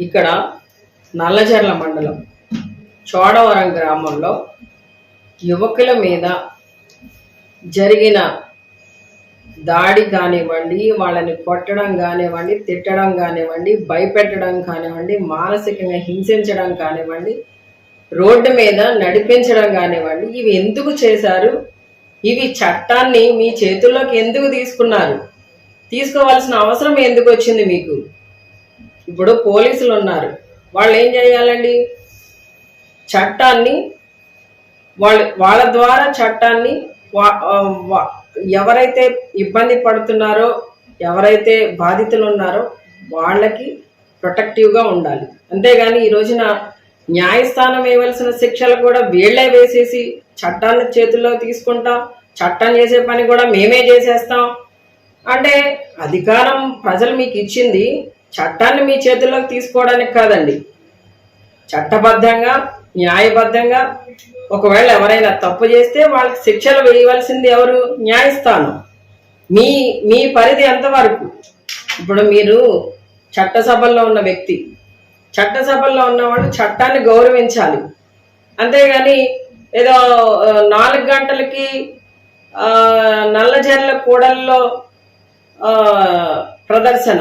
ఇక్కడ నల్లజర్ల మండలం చోడవరం గ్రామంలో యువకుల మీద జరిగిన దాడి కానివ్వండి, వాళ్ళని కొట్టడం కానివ్వండి, తిట్టడం కానివ్వండి, భయపెట్టడం కానివ్వండి, మానసికంగా హింసించడం కానివ్వండి, రోడ్డు మీద నడిపించడం కానివ్వండి, ఇవి ఎందుకు చేశారు? ఇవి చట్టాన్ని మీ చేతుల్లోకి ఎందుకు తీసుకున్నారు? తీసుకోవాల్సిన అవసరం ఎందుకు వచ్చింది మీకు? ఇప్పుడు పోలీసులు ఉన్నారు, వాళ్ళు ఏం చేయాలండి? చట్టాన్ని వాళ్ళ ద్వారా చట్టాన్ని ఎవరైతే ఇబ్బంది పడుతున్నారో, ఎవరైతే బాధితులు ఉన్నారో వాళ్ళకి ప్రొటెక్టివ్గా ఉండాలి. అంతేగాని ఈ రోజున న్యాయస్థానం వేయవలసిన శిక్షలు కూడా వీళ్లే వేసేసి చట్టాన్ని చేతుల్లో తీసుకుంటాం, చట్టం చేసే పని కూడా మేమే చేసేస్తాం అంటే, అధికారం ప్రజలు మీకు ఇచ్చింది చట్టాన్ని మీ చేతుల్లోకి తీసుకోవడానికి కాదండి. చట్టబద్ధంగా న్యాయబద్ధంగా ఒకవేళ ఎవరైనా తప్పు చేస్తే వాళ్ళకి శిక్షలు వేయవలసింది ఎవరు? న్యాయస్థానం. మీ పరిధి ఎంతవరకు? ఇప్పుడు మీరు చట్టసభల్లో ఉన్న వ్యక్తి, చట్టసభల్లో ఉన్నవాళ్ళు చట్టాన్ని గౌరవించాలి. అంతేగాని ఏదో 4 గంటలకి నల్లజర్ల కూడల్లో ప్రదర్శన,